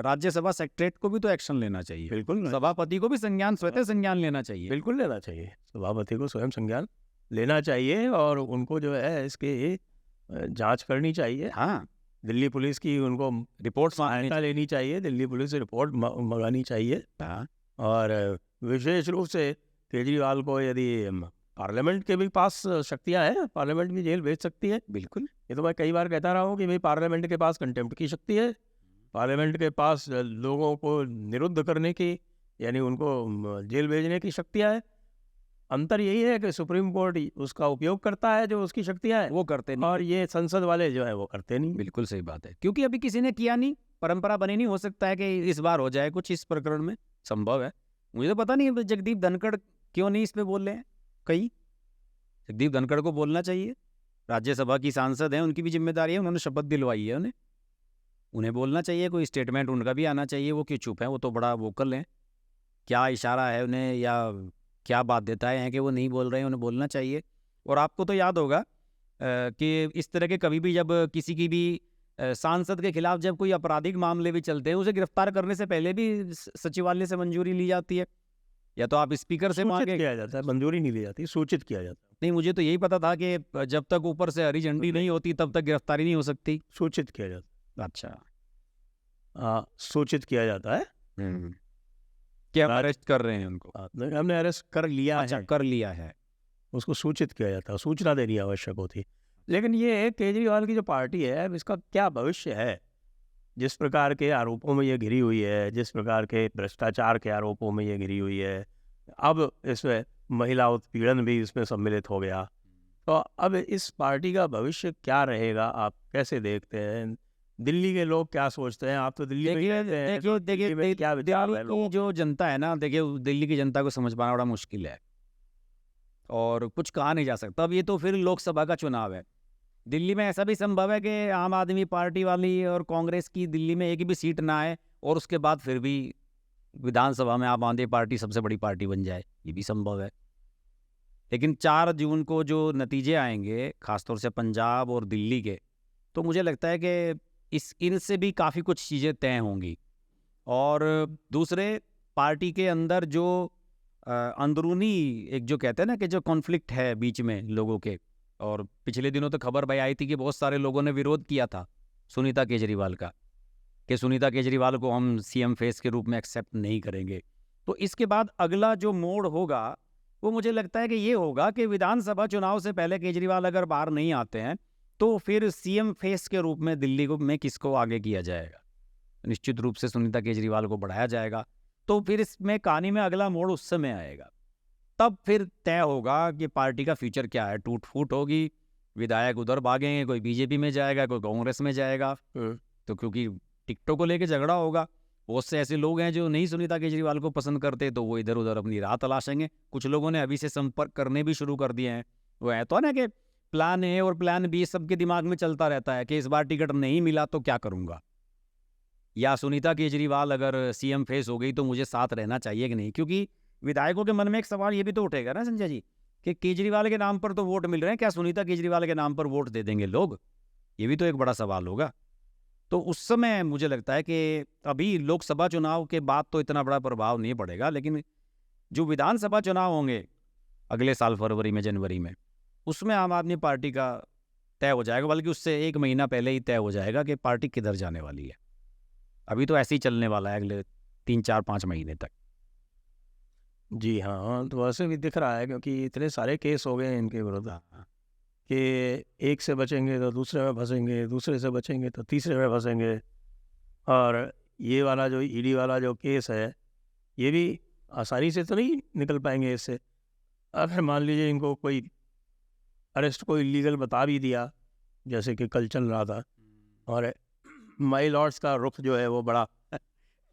राज्यसभा सेक्रेटरीट को भी तो एक्शन लेना चाहिए, बिल्कुल सभापति को भी स्वतः संज्ञान लेना चाहिए। बिल्कुल लेना चाहिए, सभापति को स्वयं संज्ञान लेना चाहिए और उनको जो है इसके जांच करनी चाहिए। हाँ, दिल्ली पुलिस की उनको रिपोर्ट सहायता लेनी चाहिए, दिल्ली पुलिस से रिपोर्ट मंगानी चाहिए। हाँ, और विशेष रूप से केजरीवाल को यदि पार्लियामेंट के भी पास शक्तियां हैं, पार्लियामेंट भी जेल भेज सकती है। बिल्कुल। ये तो मैं कई बार कहता रहा हूँ कि भाई पार्लियामेंट के पास कंटेम्प्ट की शक्ति है, पार्लियामेंट के पास लोगों को निरुद्ध करने की यानी उनको जेल भेजने की शक्तियाँ है। अंतर यही है कि सुप्रीम कोर्ट उसका उपयोग करता है, जो उसकी शक्तियाँ हैं वो करते नहीं, और ये संसद वाले जो है वो करते नहीं। बिल्कुल सही बात है, क्योंकि अभी किसी ने किया नहीं, परंपरा बनी नहीं। हो सकता है कि इस बार हो जाए कुछ इस प्रकरण में, संभव है। मुझे तो पता नहीं जगदीप धनखड़ क्यों नहीं इस पे बोल रहे हैं। कई जगदीप धनखड़ को बोलना चाहिए, राज्यसभा की सांसद हैं, उनकी भी जिम्मेदारी है, उन्होंने शपथ दिलवाई है उन्हें बोलना चाहिए, कोई स्टेटमेंट उनका भी आना चाहिए। वो क्यों चुप है? वो तो बड़ा वोकल हैं। क्या इशारा है उन्हें या क्या बाध्यताएं हैं कि वो नहीं बोल रहे हैं? उन्हें बोलना चाहिए। और आपको तो याद होगा कि इस तरह के कभी भी जब किसी की भी सांसद के खिलाफ जब कोई आपराधिक मामले भी चलते हैं, उसे गिरफ्तार करने से पहले भी सचिवालय से मंजूरी ली जाती है, या तो आप स्पीकर से मांगे, किया जाता है, मंजूरी नहीं ली जाती, सूचित किया जाता है। नहीं, मुझे तो यही पता था कि जब तक ऊपर से हरी झंडी नहीं होती तब तक गिरफ्तारी नहीं हो सकती। सूचित किया जाता अच्छा, है, सूचित किया जाता है। क्या अरेस्ट कर रहे हैं उनको? हमने अरेस्ट कर लिया अच्छा, है, कर लिया है। उसको सूचित किया जाता है, सूचना देनी आवश्यक होती है। लेकिन ये केजरीवाल की जो पार्टी है, अब इसका क्या भविष्य है? जिस प्रकार के आरोपों में ये घिरी हुई है, जिस प्रकार के भ्रष्टाचार के आरोपों में ये घिरी हुई है, अब इसमें महिला उत्पीड़न भी इसमें सम्मिलित हो गया, तो अब इस पार्टी का भविष्य क्या रहेगा? आप कैसे देखते हैं? दिल्ली के लोग क्या सोचते हैं? आप तो दिल्ली में रहते हैं, तो दिल्ली में क्या विचार है दिल्ली लोगों की जो जनता है ना, देखिए दिल्ली की जनता को समझ पाना बड़ा मुश्किल है और कुछ कहा नहीं जा सकता। अब ये तो फिर लोकसभा का चुनाव है। दिल्ली में ऐसा भी संभव है कि आम आदमी पार्टी वाली और कांग्रेस की दिल्ली में एक भी सीट ना आए और उसके बाद फिर भी विधानसभा में आम आदमी पार्टी सबसे बड़ी पार्टी बन जाए, ये भी संभव है। लेकिन 4 जून को जो नतीजे आएंगे, खासतौर से पंजाब और दिल्ली के, तो मुझे लगता है कि इनसे भी काफ़ी कुछ चीज़ें तय होंगी। और दूसरे, पार्टी के अंदर जो अंदरूनी एक जो कहते हैं ना कि जो कॉन्फ्लिक्ट है बीच में लोगों के, और पिछले दिनों तो खबर भाई आई थी कि बहुत सारे लोगों ने विरोध किया था सुनीता केजरीवाल का, कि सुनीता केजरीवाल को हम सीएम फेस के रूप में एक्सेप्ट नहीं करेंगे। तो इसके बाद अगला जो मोड़ होगा वो मुझे लगता है कि ये होगा कि विधानसभा चुनाव से पहले केजरीवाल अगर बाहर नहीं आते हैं तो फिर सीएम फेस के रूप में दिल्ली को में किसको आगे किया जाएगा? निश्चित रूप से सुनीता केजरीवाल को बढ़ाया जाएगा। तो फिर इसमें कहानी में अगला मोड़ उस समय आएगा, तब फिर तय होगा कि पार्टी का फ्यूचर क्या है। टूट फूट होगी, विधायक उधर भागेंगे, कोई बीजेपी में जाएगा, कोई कांग्रेस में जाएगा, तो क्योंकि टिकटों को लेकर झगड़ा होगा। बहुत से ऐसे लोग हैं जो नहीं सुनीता केजरीवाल को पसंद करते, तो वो इधर उधर अपनी राह तलाशेंगे। कुछ लोगों ने अभी से संपर्क करने भी शुरू कर दिए हैं। वो है तो ना कि प्लान ए और प्लान बी सबके दिमाग में चलता रहता है कि इस बार टिकट नहीं मिला तो क्या करूंगा, या सुनीता केजरीवाल अगर सीएम फेस हो गई तो मुझे साथ रहना चाहिए कि नहीं। क्योंकि विधायकों के मन में एक सवाल ये भी तो उठेगा ना संजय जी, कि केजरीवाल के नाम पर तो वोट मिल रहे हैं, क्या सुनीता केजरीवाल के नाम पर वोट दे देंगे लोग? ये भी तो एक बड़ा सवाल होगा। तो उस समय मुझे लगता है कि अभी लोकसभा चुनाव के बाद तो इतना बड़ा प्रभाव नहीं पड़ेगा, लेकिन जो विधानसभा चुनाव होंगे अगले साल फरवरी में, जनवरी में, उसमें आम आदमी पार्टी का तय हो जाएगा। बल्कि उससे 1 महीना पहले ही तय हो जाएगा कि पार्टी किधर जाने वाली है। अभी तो ऐसे ही चलने वाला है अगले 3, 4, 5 महीने तक। जी हाँ, तो ऐसे भी दिख रहा है क्योंकि इतने सारे केस हो गए हैं इनके विरुद्ध कि एक से बचेंगे तो दूसरे में फंसेंगे, दूसरे से बचेंगे तो तीसरे में फंसेंगे। और ये वाला जो ईडी वाला जो केस है, ये भी आसानी से तो नहीं निकल पाएंगे इससे। अगर मान लीजिए इनको कोई अरेस्ट को इलीगल बता भी दिया, जैसे कि कल चल रहा था, और माई लॉर्ड्स का रुख जो है वो बड़ा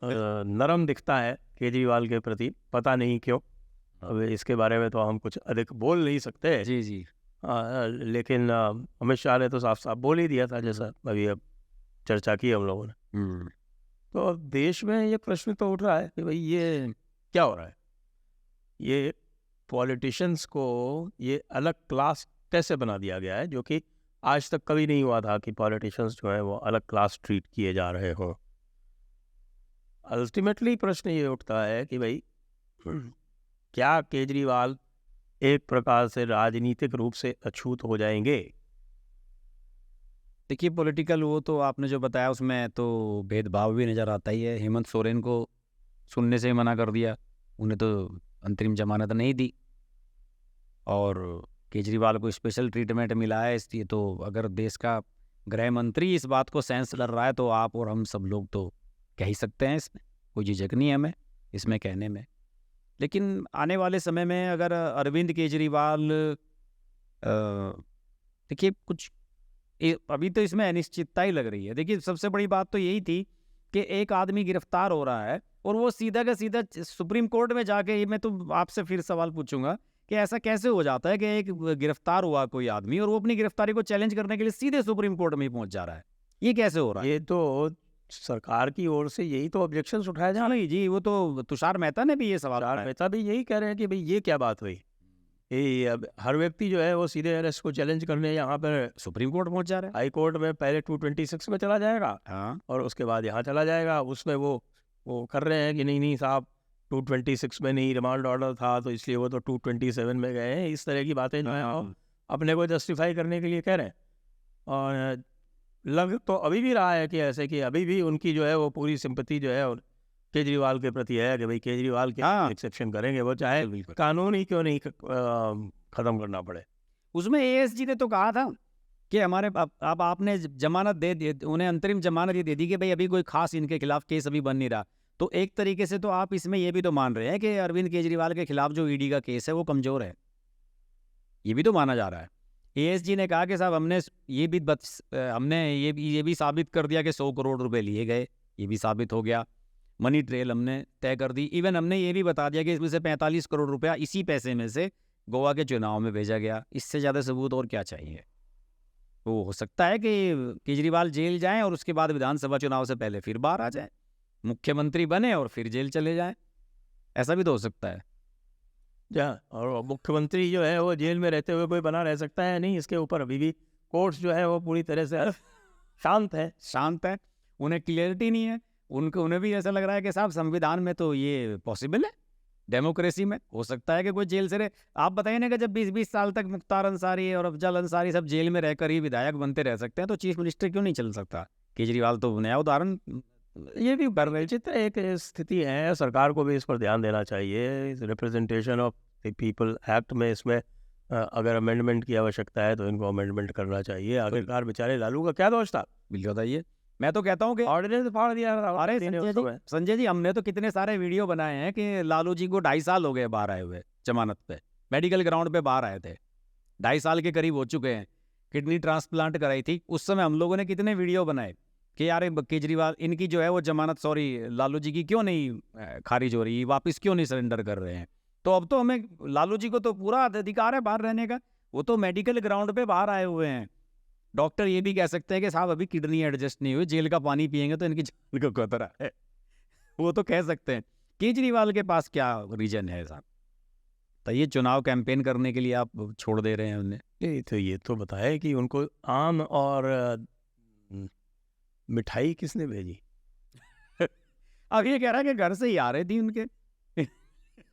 नरम दिखता है केजरीवाल के प्रति, पता नहीं क्यों। अब इसके बारे में तो हम कुछ अधिक बोल नहीं सकते। जी जी। लेकिन अमित शाह ने तो साफ साफ बोल ही दिया था, जैसा अभी अब चर्चा की हम लोगों ने। तो अब देश में ये प्रश्न तो उठ रहा है कि भाई ये क्या हो रहा है, ये पॉलिटिशियंस को ये अलग क्लास कैसे बना दिया गया है, जो कि आज तक कभी नहीं हुआ था कि पॉलिटिशियंस जो है वो अलग क्लास ट्रीट किए जा रहे हों। अल्टीमेटली प्रश्न ये उठता है कि भाई क्या केजरीवाल एक प्रकार से राजनीतिक रूप से अछूत हो जाएंगे? देखिए पॉलिटिकल वो तो आपने जो बताया उसमें तो भेदभाव भी नज़र आता ही है। हेमंत सोरेन को सुनने से ही मना कर दिया, उन्हें तो अंतरिम जमानत नहीं दी, और केजरीवाल को स्पेशल ट्रीटमेंट मिला है। इसलिए तो अगर देश का गृह मंत्री इस बात को सेंस कर रहा है तो आप और हम सब लोग तो कह ही सकते हैं, इसमें कोई झिझक नहीं है हमें इसमें कहने में। लेकिन आने वाले समय में अगर अरविंद केजरीवाल देखिए कुछ अभी तो इसमें अनिश्चितता ही लग रही है। देखिए सबसे बड़ी बात तो यही थी कि एक आदमी गिरफ्तार हो रहा है और वो सीधा का सीधा सुप्रीम कोर्ट में जाके, ये मैं तो आपसे फिर सवाल पूछूंगा कि ऐसा कैसे हो जाता है कि एक गिरफ्तार हुआ कोई आदमी और वो अपनी गिरफ्तारी को चैलेंज करने के लिए सीधे सुप्रीम कोर्ट में ही पहुंच जा रहा है, ये कैसे हो रहा है? ये तो सरकार की ओर से यही तो ऑब्जेक्शंस उठाए जा रहे हैं। जी, वो तो तुषार मेहता ने भी ये सवाल तुषार उठाया। मेहता भी यही कह रहे हैं कि भाई ये क्या बात हुई, ये अब हर व्यक्ति जो है वो सीधे अरेस्ट को चैलेंज करने यहाँ पर सुप्रीम कोर्ट पहुंच जा रहा है। हाई कोर्ट में पहले 226 में चला जाएगा हाँ, और उसके बाद यहाँ चला जाएगा। उसमें वो कर रहे हैं कि नहीं नहीं साहब 226 में नहीं, रिमांड ऑर्डर था तो इसलिए वो तो 227 में गए हैं। इस तरह की बातें जो है वो अपने को जस्टिफाई करने के लिए कह रहे हैं। और लग तो अभी भी रहा है कि ऐसे कि अभी भी उनकी जो है वो पूरी सिंपैथी जो है केजरीवाल के प्रति है कि भाई केजरीवाल के हाँ। एक्सेप्शन करेंगे वो, चाहे बिल्कुल। कानून ही क्यों नहीं खत्म करना पड़े। उसमें एएसजी ने तो कहा था कि हमारे अब आपने जमानत दे दी, उन्हें अंतरिम जमानत ये दे दी कि भाई अभी कोई खास इनके खिलाफ केस अभी बन नहीं रहा। तो एक तरीके से तो आप इसमें ये भी तो मान रहे हैं कि अरविंद केजरीवाल के खिलाफ जो ईडी का केस है वो कमजोर है, ये भी तो माना जा रहा है। एएसजी ने कहा कि साहब हमने ये भी साबित कर दिया कि 100 करोड़ रुपए लिए गए, ये भी साबित हो गया। मनी ट्रेल हमने तय कर दी। इवन हमने ये भी बता दिया कि इसमें से 45 करोड़ रुपया इसी पैसे में से गोवा के चुनाव में भेजा गया। इससे ज़्यादा सबूत और क्या चाहिए? वो हो सकता है कि केजरीवाल जेल जाएं और उसके बाद विधानसभा चुनाव से पहले फिर बाहर आ जाए, मुख्यमंत्री बने और फिर जेल चले जाएं, ऐसा भी तो हो सकता है। और मुख्यमंत्री जो है वो जेल में रहते हुए कोई बना रह सकता है? नहीं, इसके ऊपर अभी भी कोर्ट्स जो है वो पूरी तरह से शांत है। उन्हें क्लियरिटी नहीं है। उन्हें भी ऐसा लग रहा है कि साहब संविधान में तो ये पॉसिबल है, डेमोक्रेसी में हो सकता है कि कोई जेल से रहे। आप बताइए ना कि जब 20-20 साल तक मुख्तार अंसारी और अफजल अंसारी सब जेल में रहकर ही विधायक बनते रह सकते हैं, तो चीफ मिनिस्टर क्यों नहीं चल सकता? केजरीवाल तो नया उदाहरण ये भी विचित्र एक स्थिति है। सरकार को भी इस पर ध्यान देना चाहिए। Representation of the people act में इसमें अगर अमेंडमेंट की आवश्यकता है तो इनको अमेंडमेंट करना चाहिए। आखिरकार बेचारे लालू का क्या दोष था? बिल्कुल बताइए। मैं तो कहता हूँ कि ऑर्डिनेंस फाड़ दिया। अरे संजय जी हमने तो कितने सारे वीडियो बनाए हैं कि लालू जी को 2.5 साल हो गए बाहर आए हुए, जमानत पे, मेडिकल ग्राउंड पे बाहर आए थे, 2.5 साल के करीब हो चुके हैं। किडनी ट्रांसप्लांट कराई थी, उस समय हम लोगों ने कितने वीडियो बनाए कि यार केजरीवाल इनकी जो है वो जमानत, लालू जी की क्यों नहीं खारिज हो रही, वापस क्यों नहीं सरेंडर कर रहे हैं। तो अब तो हमें लालू जी को तो पूरा अधिकार है बाहर रहने का। वो तो मेडिकल ग्राउंड पे बाहर आए हुए हैं। डॉक्टर ये भी कह सकते हैं कि साहब अभी किडनी एडजस्ट नहीं हुई, जेल का पानी पियेंगे तो इनकी जान को खतरा है, वो तो कह सकते हैं। केजरीवाल के पास क्या रीजन है साहब? तो ये चुनाव कैंपेन करने के लिए आप छोड़ दे रहे हैं उन्हें। ये तो बताए कि उनको आम और मिठाई किसने भेजी? अब ये कह रहा है कि घर से ही आ रही थी उनके।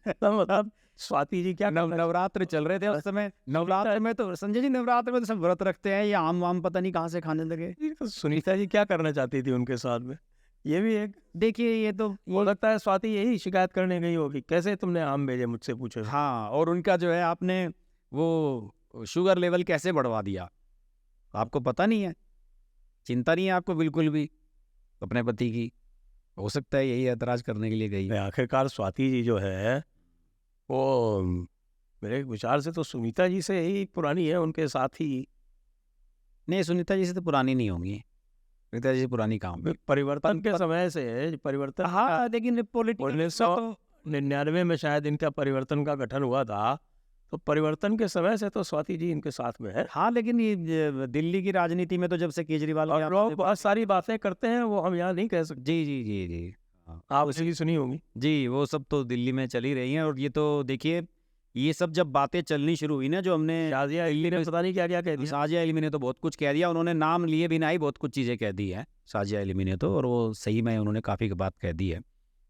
मतलब स्वाति जी क्या नवरात्र चल रहे थे उस समय। नवरात्र में तो संजय जी, नवरात्र में तो सब व्रत रखते हैं, ये आम वाम पता नहीं कहाँ से खाने लगे। सुनीता जी क्या करना चाहती थी उनके साथ में? ये भी एक देखिए ये तो हो सकता है स्वाति यही शिकायत करने गई होगी, कैसे तुमने आम भेजे मुझसे पूछे। हाँ, और उनका जो है आपने वो शुगर लेवल कैसे बढ़वा दिया, आपको पता नहीं है, चिंता नहीं है आपको बिल्कुल भी अपने पति की। हो सकता है यही ऐतराज करने के लिए गई है। आखिरकार स्वाति जी जो है वो मेरे विचार से तो सुनीता जी से ही पुरानी है, उनके साथ ही। नहीं, सुनीता जी से तो पुरानी नहीं होंगी, सुनीता जी से पुरानी काम है। परिवर्तन के समय से है, परिवर्तन हाँ, लेकिन पॉलिटिकल 1999 में शायद इनका परिवर्तन का गठन हुआ था, तो परिवर्तन के समय से तो स्वाति जी इनके साथ में है। हाँ, लेकिन ये दिल्ली की राजनीति में तो जब से केजरीवाल और लोग बहुत सारी बातें करते हैं, वो हम यहाँ नहीं कह सकते। जी जी जी जी हाँ, आप उसी सुनी होंगी। जी, वो सब तो दिल्ली में चली रही हैं। और ये तो देखिए, ये सब जब बातें चलनी शुरू हुई ना, जो हमने शाजिया इल्ली ने पता नहीं क्या क्या कह दिया। साजिया इल्मी ने तो बहुत कुछ कह दिया, उन्होंने नाम लिए बिना ही बहुत कुछ चीज़ें कह दी है साजिया इल्मी ने तो, और वो सही में उन्होंने काफ़ी बात कह दी है।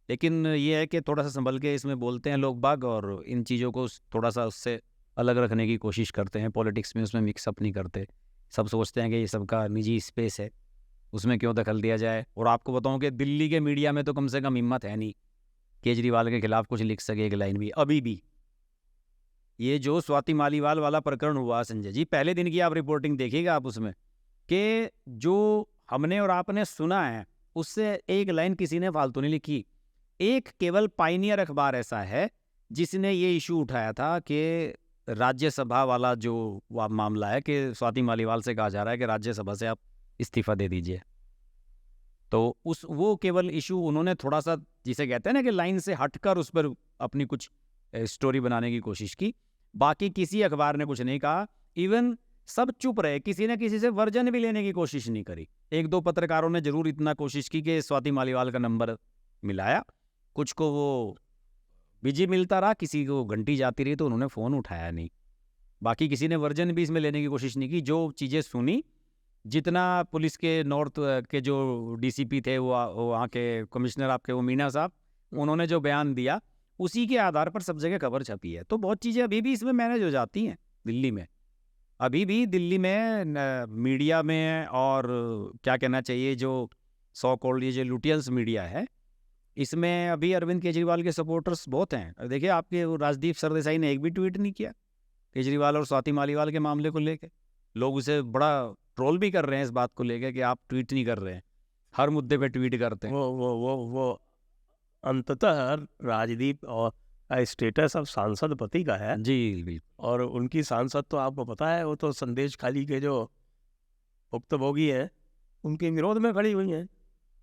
लेकिन ये है कि थोड़ा सा संभल के इसमें बोलते हैं लोग बाग, और इन चीज़ों को थोड़ा सा उससे अलग रखने की कोशिश करते हैं। पॉलिटिक्स में उसमें मिक्सअप नहीं करते, सब सोचते हैं कि ये सबका निजी स्पेस है, उसमें क्यों दखल दिया जाए। और आपको बताऊं कि दिल्ली के मीडिया में तो कम से कम हिम्मत है नहीं केजरीवाल के खिलाफ कुछ लिख सके एक लाइन भी अभी भी। ये जो स्वाति मालीवाल वाला प्रकरण हुआ संजय जी, पहले दिन की आप रिपोर्टिंग देखिएगा आप उसमें, कि जो हमने और आपने सुना है उससे एक लाइन किसी ने फालतू नहीं लिखी। एक केवल पाइनियर अखबार ऐसा है जिसने ये इशू उठाया था कि राज्यसभा वाला जो मामला है, कि स्वाति मालीवाल से कहा जा रहा है कि राज्यसभा से आप इस्तीफा दे दीजिए। तो वो केवल इशू उन्होंने थोड़ा सा, जिसे कहते हैं ना कि लाइन से हटकर उस पर अपनी कुछ स्टोरी बनाने की कोशिश की। बाकी किसी अखबार ने कुछ नहीं कहा, इवन सब चुप रहे, किसी ने किसी से वर्जन भी लेने की कोशिश नहीं करी। एक दो पत्रकारों ने जरूर इतना कोशिश की कि स्वाति मालीवाल का नंबर मिलाया, कुछ को वो बिजी मिलता रहा, किसी को घंटी जाती रही तो उन्होंने फ़ोन उठाया नहीं। बाकी किसी ने वर्जन भी इसमें लेने की कोशिश नहीं की। जो चीज़ें सुनी, जितना पुलिस के नॉर्थ के जो डीसीपी थे, वो वहाँ के कमिश्नर आपके वो मीना साहब, उन्होंने जो बयान दिया, उसी के आधार पर सब जगह खबर छपी है। तो बहुत चीज़ें अभी भी इसमें मैनेज हो जाती हैं दिल्ली में। अभी भी दिल्ली में मीडिया में, और क्या कहना चाहिए, जो सो कॉल्ड ये जो लुटियंस मीडिया है, इसमें अभी अरविंद केजरीवाल के सपोर्टर्स बहुत हैं। देखिए, आपके राजदीप सरदेसाई ने एक भी ट्वीट नहीं किया केजरीवाल और स्वाति मालीवाल के मामले को लेकर। लोग उसे बड़ा ट्रोल भी कर रहे हैं इस बात को लेकर कि आप ट्वीट नहीं कर रहे हैं, हर मुद्दे पे ट्वीट करते हैं। वो अंततः राजदीप और स्टेटस अब सांसद पति का है जी बिल्कुल। और उनकी सांसद तो आपको पता है, वो तो संदेश खाली के जो भुक्तभोगी हैं उनके विरोध में खड़ी हुई हैं।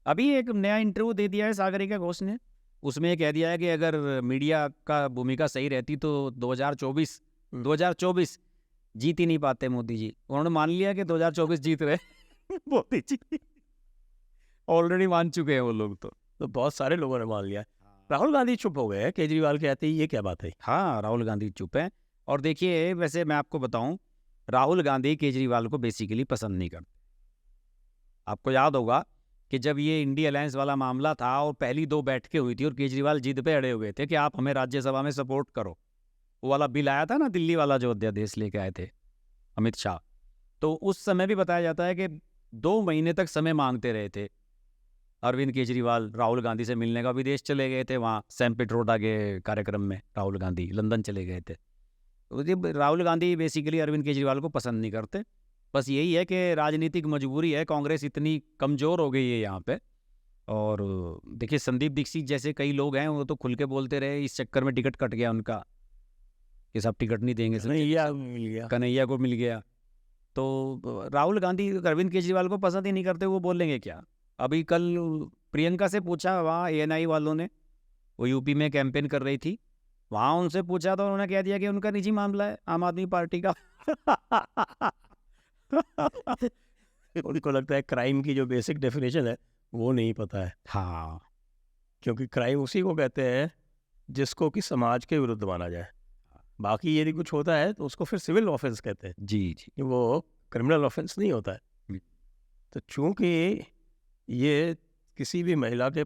अभी एक नया इंटरव्यू दे दिया है सागरिका घोष ने, उसमें कह दिया है कि अगर मीडिया का भूमिका सही रहती तो 2024 जीत ही नहीं पाते मोदी जी। उन्होंने मान लिया कि 2024 जीत रहे मोदी जी, ऑलरेडी मान चुके हैं वो लोग। तो बहुत सारे लोगों ने मान लिया। राहुल गांधी चुप हो गए, केजरीवाल कहते ही ये क्या बात है। हाँ, राहुल गांधी चुप है। और देखिए, वैसे मैं आपको बताऊं, राहुल गांधी केजरीवाल को बेसिकली पसंद नहीं करते। आपको याद होगा कि जब ये इंडी अलायंस वाला मामला था और पहली 2 बैठकें हुई थी और केजरीवाल जिद पे अड़े हुए थे कि आप हमें राज्यसभा में सपोर्ट करो, वो वाला बिल आया था ना दिल्ली वाला, जो अध्यादेश लेके आए थे अमित शाह, तो उस समय भी बताया जाता है कि 2 महीने तक समय मांगते रहे थे अरविंद केजरीवाल राहुल गांधी से मिलने का। विदेश चले गए थे, वहाँ सैम पिट्रोडा के कार्यक्रम में राहुल गांधी लंदन चले गए थे। तो राहुल गांधी बेसिकली अरविंद केजरीवाल को पसंद नहीं करते। बस यही है कि राजनीतिक मजबूरी है, कांग्रेस इतनी कमज़ोर हो गई है यहाँ पे। और देखिए, संदीप दीक्षित जैसे कई लोग हैं, वो तो खुल के बोलते रहे, इस चक्कर में टिकट कट गया उनका कि सब टिकट नहीं देंगे, कन्हैया को मिल गया। तो राहुल गांधी अरविंद केजरीवाल को पसंद ही नहीं करते, वो बोलेंगे क्या। अभी कल प्रियंका से पूछा, वहाँ ANI वालों ने, वो यूपी में कैंपेन कर रही थी, वहाँ उनसे पूछा तो उन्होंने कह दिया कि उनका निजी मामला है आम आदमी पार्टी का। उनको लगता है क्राइम की जो बेसिक डेफिनेशन है वो नहीं पता है। हाँ, क्योंकि क्राइम उसी को कहते हैं जिसको कि समाज के विरुद्ध माना जाए। बाकी यदि कुछ होता है तो उसको फिर सिविल ऑफेंस कहते हैं। जी जी, वो क्रिमिनल ऑफेंस नहीं होता है। तो चूंकि ये किसी भी महिला के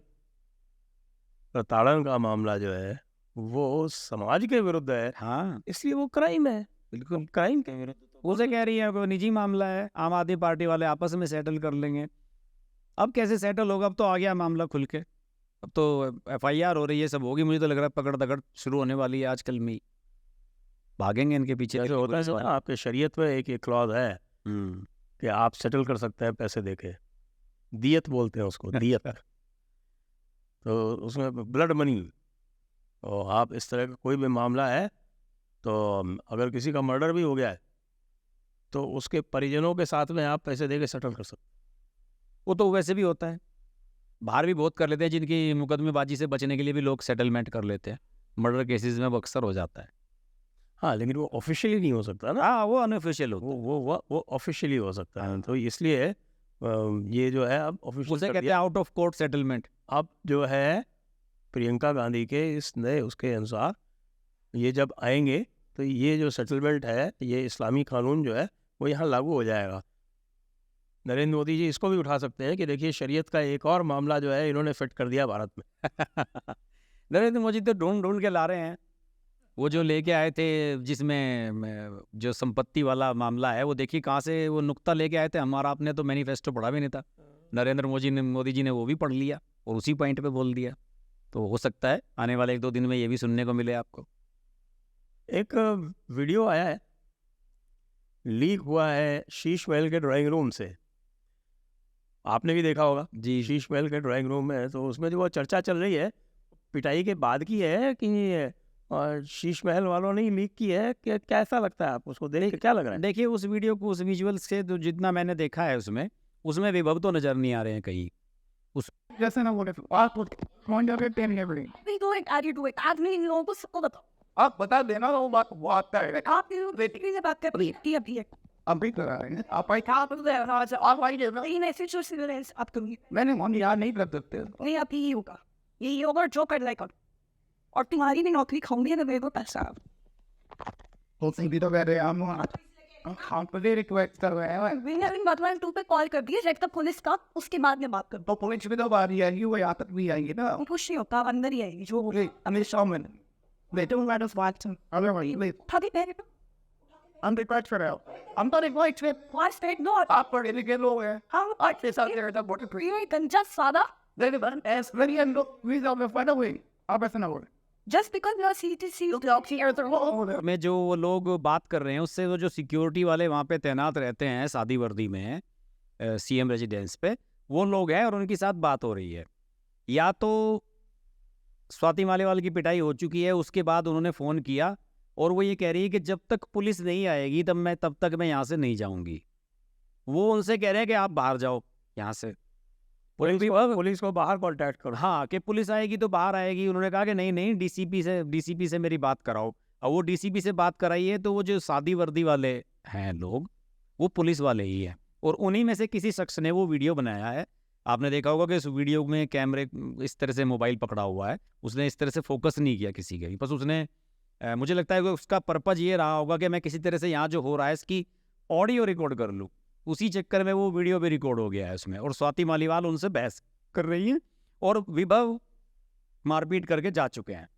प्रताड़न का मामला जो है वो समाज के विरुद्ध है, हाँ इसलिए वो क्राइम है। बिल्कुल क्राइम के विरुद्ध उसे कह रही है वो निजी मामला है, आम आदमी पार्टी वाले आपस में सेटल कर लेंगे। अब कैसे सेटल होगा? अब तो आ गया मामला खुल के, अब तो FIR हो रही है, सब होगी। मुझे तो लग रहा है पकड़ दकड़ शुरू होने वाली है आजकल में ही। भागेंगे इनके पीछे जैसे होता है ना, आपके शरीयत में एक क्लॉज है हम्म कि आप सेटल कर सकते हैं पैसे देके, दियत बोलते हैं उसको, दियत। तो उसमें ब्लड मनी, और आप इस तरह का कोई भी मामला है तो अगर किसी का मर्डर भी हो गया है तो उसके परिजनों के साथ में आप पैसे देके सेटल कर सकते वो तो वैसे भी होता है, बाहर भी बहुत कर लेते हैं, जिनकी मुकदमेबाजी से बचने के लिए भी लोग सेटलमेंट कर लेते हैं। मर्डर केसेस में वो अक्सर हो जाता है। हैं। हाँ, लेकिन वो ऑफिशियली नहीं हो सकता ना, हाँ, वो अनऑफिशियल होता है। वो ऑफिशियली हो सकता है। तो इसलिए ये जो है अब ऑफिशियल उसे कर कहते दिया। हैं आउट ऑफ कोर्ट सेटलमेंट। अब जो है प्रियंका गांधी के इस नए उसके अनुसार ये जब आएंगे तो ये जो सेटलमेंट है, ये इस्लामी कानून जो है वो यहाँ लागू हो जाएगा। नरेंद्र मोदी जी इसको भी उठा सकते हैं कि देखिए शरीयत का एक और मामला जो है इन्होंने फिट कर दिया भारत में। नरेंद्र मोदी तो ढूंढ ढूंढ के ला रहे हैं। वो जो लेके आए थे, जिसमें जो संपत्ति वाला मामला है, वो देखिए कहाँ से वो नुक्ता लेके आए थे। हमारा आपने तो मैनिफेस्टो पढ़ा भी नहीं था, नरेंद्र मोदी जी ने वो भी पढ़ लिया और उसी पॉइंट पे बोल दिया। तो हो सकता है आने वाले 1-2 दिन में ये भी सुनने को मिले आपको। एक वीडियो आया है, लीक हुआ है शीश महल के ड्राइंग रूम से, आपने भी देखा होगा। जी शीश महल के ड्राइंग रूम में, तो उसमें जो वो चर्चा चल रही है पिटाई के बाद की है कि और शीश महल वालों ने ही लीक की है, कि कैसा लगता है आप उसको देख के, क्या लग रहा है? देखिए उस वीडियो को, उस विजुअल से तो जितना मैंने देखा है उसमें विभव तो नजर नहीं आ रहे हैं कहीं। जैसे ना बोले आप कौन जाके टेन है बड़ी नहीं तो एक आगे टू एक आदमी इन लोगों को सबको बताओ। आप बता देना वो बात वो आता है आप इन लोग बेटी से बात कर रही है अभी है। अभी करा रहे हैं आप आई आप आप आई इन ऐसे जो सिविलियंस आप कभी मैंने मन याद नहीं कर सकते नहीं आप यही होगा, यही होगा जो कर लाएगा, और तुम्हारी भी नौकरी खाऊंगी ना मेरे को पैसा। तो सीधी तो कह रहे हैं हम पे रिक्वेस्ट कर रहे हैं मैंने अभी मतलब 2 पे कॉल कर दिया जेट पुलिस का, उसके बाद में बात कर। तो पुलिस भी तो बारी आएगी वो यहाँ तक भी आएगी ना कुछ नहीं होता, अंदर ही आएगी जो बोले हमेशा में बेटे वो मैडम बात अरे भाई मैं उठा के पहले तो हम रिक्वेस्ट कर रहे हो हम तो रिक्वेस्ट में व्हाट स्टेट नो आप पढ़े लिखे लोग हैं हम आपके साथ रहे था बोटे प्री ये गंजा सादा देने बन एस वेरी एंड वीजा में फाइनल हुई आप ऐसा ना बोले just because you are CTC you are here the में जो वो लोग बात कर रहे हैं उससे वो जो सिक्योरिटी वाले वहाँ पे तैनात रहते हैं शादी वर्दी में CM रेजिडेंस पे, वो लोग हैं और उनके साथ बात हो रही है। या तो स्वाति मालीवाल की पिटाई हो चुकी है, उसके बाद उन्होंने फ़ोन किया और वो ये कह रही है कि जब तक पुलिस नहीं आएगी तब तक मैं यहाँ से नहीं जाऊँगी। वो उनसे कह रहे हैं कि आप बाहर जाओ यहाँ से। पुलिस को बाहर कांटेक्ट करो। हाँ, कि पुलिस आएगी तो बाहर आएगी। उन्होंने कहा कि नहीं डीसीपी से मेरी बात कराओ। और वो डीसीपी से बात कराई है तो वो जो शादी वर्दी वाले हैं लोग, वो पुलिस वाले ही हैं और उन्हीं में से किसी शख्स ने वो वीडियो बनाया है। आपने देखा होगा कि उस वीडियो में कैमरे इस तरह से मोबाइल पकड़ा हुआ है, उसने इस तरह से फोकस नहीं किया किसी के भी, बस उसने मुझे लगता है कि उसका पर्पज ये रहा होगा कि मैं किसी तरह से यहाँ जो हो रहा है इसकी ऑडियो रिकॉर्ड कर लूँ। उसी चक्कर में वो वीडियो भी रिकॉर्ड हो गया है उसमें, और स्वाति मालीवाल उनसे बहस कर रही है और विभव मारपीट करके जा चुके हैं।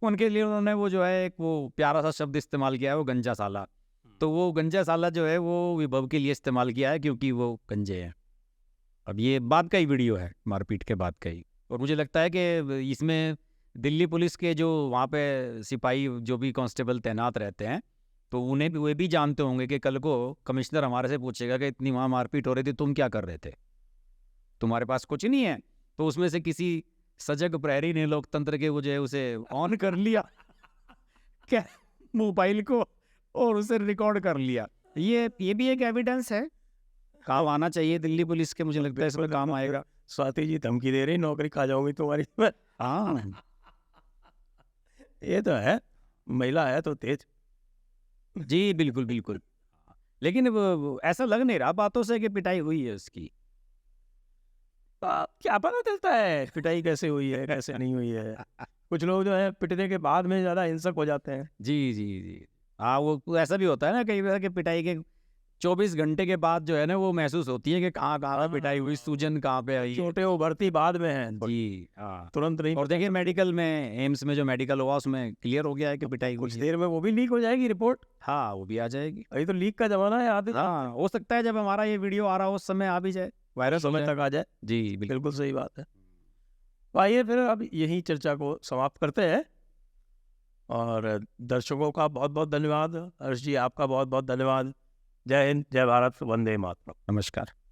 उनके लिए उन्होंने वो जो है एक वो प्यारा सा शब्द इस्तेमाल किया है, वो गंजा साला। तो वो गंजा साला जो है वो विभव के लिए इस्तेमाल किया है क्योंकि वो गंजे हैं। अब ये बाद का ही वीडियो है, मारपीट के बाद का ही। और मुझे लगता है कि इसमें दिल्ली पुलिस के जो वहाँ पे सिपाही जो भी कांस्टेबल तैनात रहते हैं, तो उन्हें भी वे भी जानते होंगे कि कल को कमिश्नर हमारे से पूछेगा कि इतनी वहाँ मारपीट हो रही थी, तुम क्या कर रहे थे, तुम्हारे पास कुछ नहीं है। तो उसमें से किसी सजग प्रहरी ने लोकतंत्र के वो जो है उसे ऑन कर लिया क्या मोबाइल को और उसे रिकॉर्ड कर लिया। ये भी एक एविडेंस है, काम आना चाहिए दिल्ली पुलिस के। मुझे लगता है इसमें काम आएगा। स्वाति जी धमकी दे रही, नौकरी खा जाऊंगी तुम्हारी। हाँ, ये तो है, महिला है तो तेज। जी बिल्कुल बिल्कुल। लेकिन वो ऐसा लग नहीं रहा बातों से कि पिटाई हुई है उसकी। क्या पता चलता है पिटाई कैसे हुई है कैसे नहीं हुई है। कुछ लोग जो है पिटने के बाद में ज्यादा हिंसक हो जाते हैं। जी हाँ, वो ऐसा भी होता है ना कई बार कि पिटाई के 24 घंटे के बाद जो है ना वो महसूस होती है कि कहाँ पे पिटाई हुई, सूजन कहाँ पे आई। छोटे उभरती बाद में है जी हाँ, तुरंत नहीं। और देखिए मेडिकल में, एम्स में जो मेडिकल हुआ उसमें क्लियर हो गया है कि पिटाई हुई कुछ है। देर में वो भी लीक हो जाएगी रिपोर्ट। हाँ, वो भी आ जाएगी। अभी तो लीक का जमाना है आदि। हाँ, हो सकता है जब हमारा ये वीडियो आ रहा हो उस समय आ भी जाए। वायरस हो समय जाए। तक आ जाए। जी बिल्कुल। बिल्कुल सही बात है। तो आइए फिर अब यही चर्चा को समाप्त करते हैं, और दर्शकों का बहुत बहुत धन्यवाद। हर्ष जी, आपका बहुत बहुत धन्यवाद। जय हिंद, जय भारत, वंदे मातरम। नमस्कार।